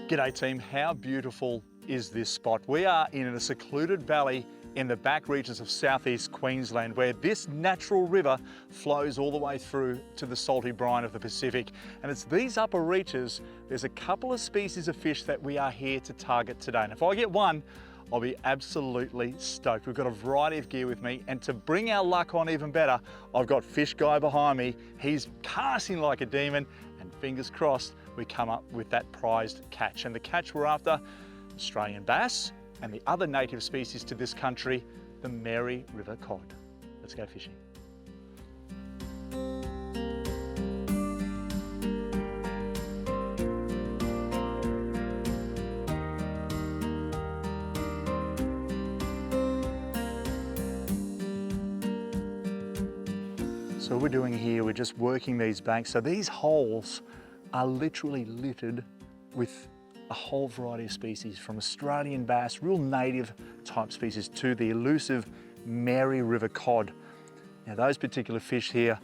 G'day team, how beautiful is this spot? We are in a secluded valley in the back regions of Southeast Queensland, where this natural river flows all the way through to the salty brine of the Pacific. And it's these upper reaches, there's a couple of species of fish that we are here to target today. And if I get one, I'll be absolutely stoked. We've got a variety of gear with me, and to bring our luck on even better, I've got Fish Guy behind me. He's casting like a demon, and fingers crossed, we come up with that prized catch. And the catch we're after, Australian bass, and the other native species to this country, the Mary River Cod. Let's go fishing. So what we're doing here, we're just working these banks. So these holes are literally littered with a whole variety of species, from Australian bass, real native type species, to the elusive Mary River Cod. Now those particular fish here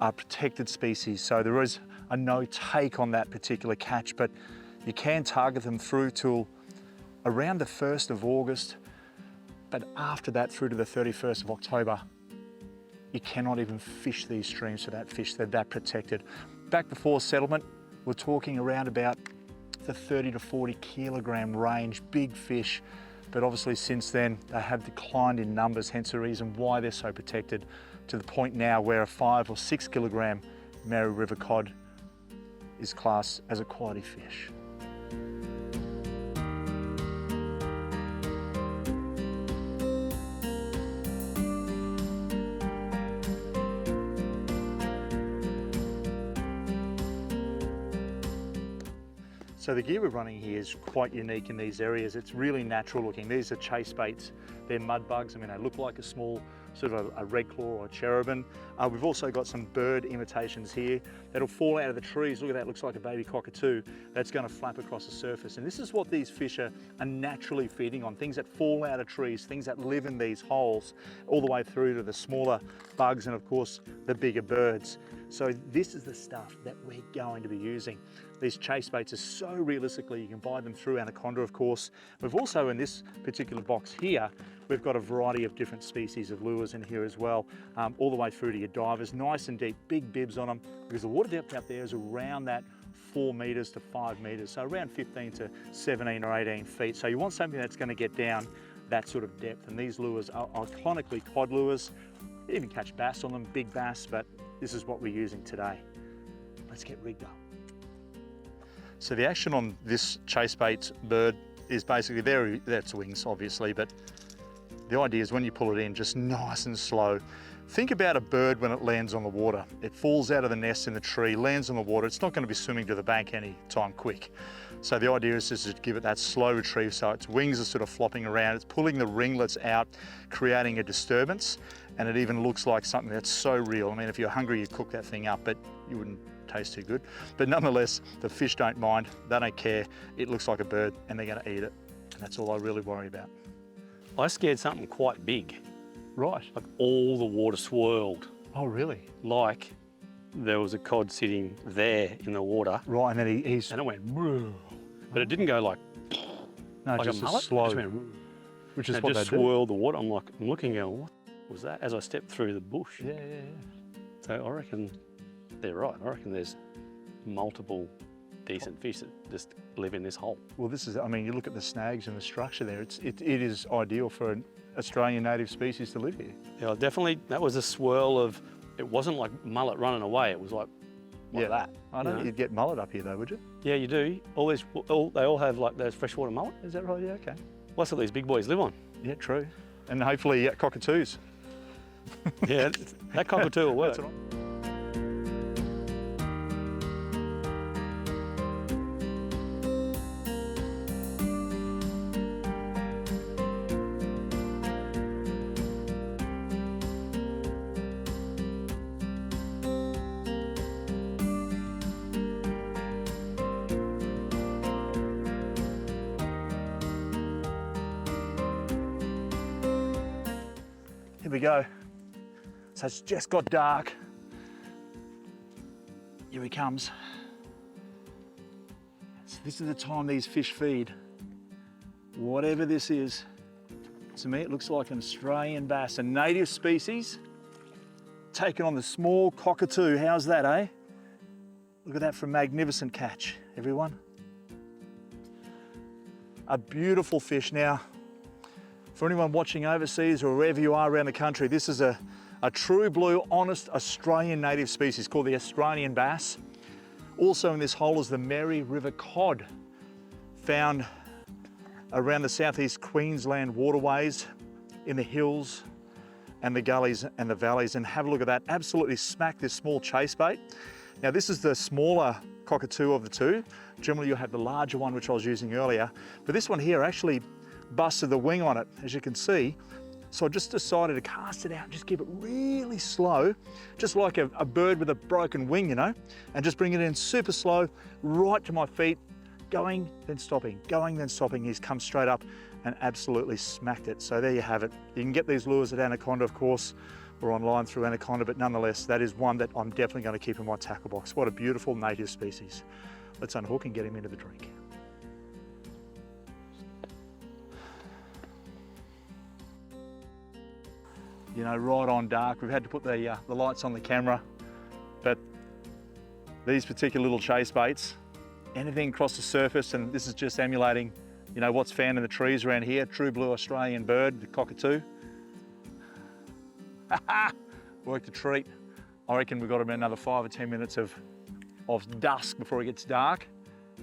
are protected species, so there is a no take on that particular catch, but you can target them through till around the 1st of August, but after that through to the 31st of October, you cannot even fish these streams for that fish. They're that protected. Back before settlement, we're talking around about the 30 to 40 kilogram range, big fish. But obviously since then, they have declined in numbers, hence the reason why they're so protected, to the point now where a 5 or 6 kilogram Mary River Cod is classed as a quality fish. So the gear we're running here is quite unique in these areas. It's really natural looking. These are chase baits. They're mud bugs. I mean, they look like a small sort of a red claw or a cherubim. We've also got some bird imitations here that'll fall out of the trees. Look at that, looks like a baby cockatoo that's going to flap across the surface. And this is what these fish are naturally feeding on, things that fall out of trees, things that live in these holes, all the way through to the smaller bugs and of course the bigger birds. So this is the stuff that we're going to be using. These chase baits are so realistically, you can buy them through Anaconda, of course. We've also, in this particular box here, we've got a variety of different species of lures in here as well, all the way through to your divers, nice and deep, big bibs on them, because the water depth out there is around that 4 meters to 5 meters, so around 15 to 17 or 18 feet. So you want something that's going to get down that sort of depth, and these lures are iconically cod lures. You even catch bass on them, big bass, but this is what we're using today. Let's get rigged up. So the action on this chase bait bird is basically, that's wings obviously, but the idea is when you pull it in, just nice and slow. Think about a bird when it lands on the water. It falls out of the nest in the tree, lands on the water. It's not going to be swimming to the bank anytime quick. So the idea is just to give it that slow retrieve, so its wings are sort of flopping around. It's pulling the ringlets out, creating a disturbance, and it even looks like something that's so real. I mean, if you're hungry, you'd cook that thing up, but you wouldn't taste too good. But nonetheless, the fish don't mind, they don't care. It looks like a bird and they're going to eat it. And that's all I really worry about. I scared something quite big. Right. Like all the water swirled. Oh, really? Like there was a cod sitting there in the water. Right, and then and it went, woo. But it didn't go like, no, like just a mullet. slow. It just went, woo. Which is and what it they just do. swirled the water. I'm looking going, what was that? As I stepped through the bush. Yeah. So I reckon they're right. I reckon there's multiple decent fish that just live in this hole. Well, this is, I mean, you look at the snags and the structure there, it is ideal for an Australian native species to live here. Yeah, definitely, that was a swirl of, it wasn't like mullet running away. It was like that. I don't think you'd get mullet up here though, would you? Yeah, you do. They all have like those freshwater mullet. Is that right? Yeah, okay. Well, that's what these big boys live on. Yeah, true. And hopefully cockatoos. Yeah, that cockatoo will work. That's right. Here we go. So it's just got dark. Here he comes. It's This is the time these fish feed. Whatever this is, to me it looks like an Australian bass, a native species, taking on the small cockatoo. How's that, eh? Look at that for a magnificent catch, everyone. A beautiful fish. Now, for anyone watching overseas or wherever you are around the country, this is a true blue, honest Australian native species called the Australian bass. Also in this hole is the Mary River Cod, found around the Southeast Queensland waterways, in the hills and the gullies and the valleys. And have a look at that, absolutely smacked this small chase bait. Now this is the smaller cockatoo of the two. Generally you'll have the larger one, which I was using earlier, but this one here actually busted the wing on it, as you can see. So I just decided to cast it out and just keep it really slow, just like a bird with a broken wing, you know, and just bring it in super slow, right to my feet, going, then stopping, going, then stopping. He's come straight up and absolutely smacked it. So there you have it. You can get these lures at Anaconda, of course, or online through Anaconda, but nonetheless, that is one that I'm definitely going to keep in my tackle box. What a beautiful native species. Let's unhook and get him into the drink. You know, right on dark. We've had to put the lights on the camera, but these particular little chase baits, anything across the surface, and this is just emulating, you know, what's found in the trees around here. True blue Australian bird, the cockatoo. Worked a treat. I reckon we've got about another 5 or 10 minutes of dusk before it gets dark,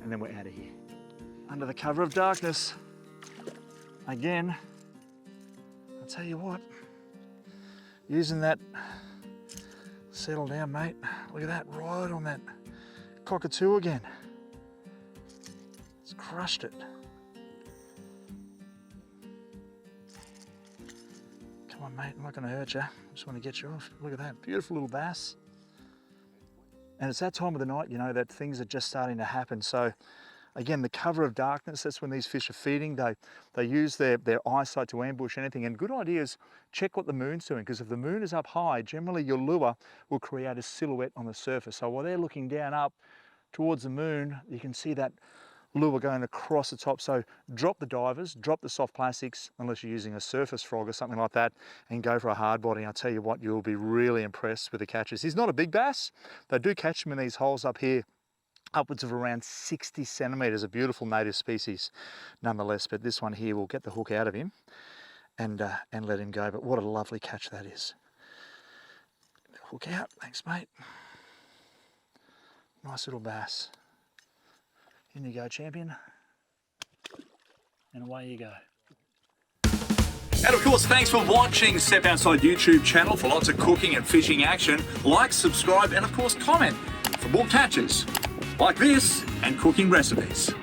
and then we're out of here. Under the cover of darkness. Again, I'll tell you what, using that, settle down mate, look at that, right on that cockatoo again. It's crushed it. Come on mate, I'm not gonna hurt you, I just want to get you off. Look at that, beautiful little bass. And it's that time of the night, you know, that things are just starting to happen. So again, the cover of darkness, that's when these fish are feeding. They use their eyesight to ambush anything. And good idea is check what the moon's doing, because if the moon is up high, generally your lure will create a silhouette on the surface. So while they're looking down up towards the moon, you can see that lure going across the top. So drop the divers, drop the soft plastics, unless you're using a surface frog or something like that, and go for a hard body. I'll tell you what, you'll be really impressed with the catches. He's not a big bass. They do catch him in these holes up here, upwards of around 60 centimetres, a beautiful native species nonetheless. But this one here will get the hook out of him and let him go. But what a lovely catch that is. Hook out, thanks mate. Nice little bass. In you go, champion. And away you go. And of course, thanks for watching Step Outside YouTube channel for lots of cooking and fishing action. Like, subscribe, and of course comment for more catches like this and cooking recipes.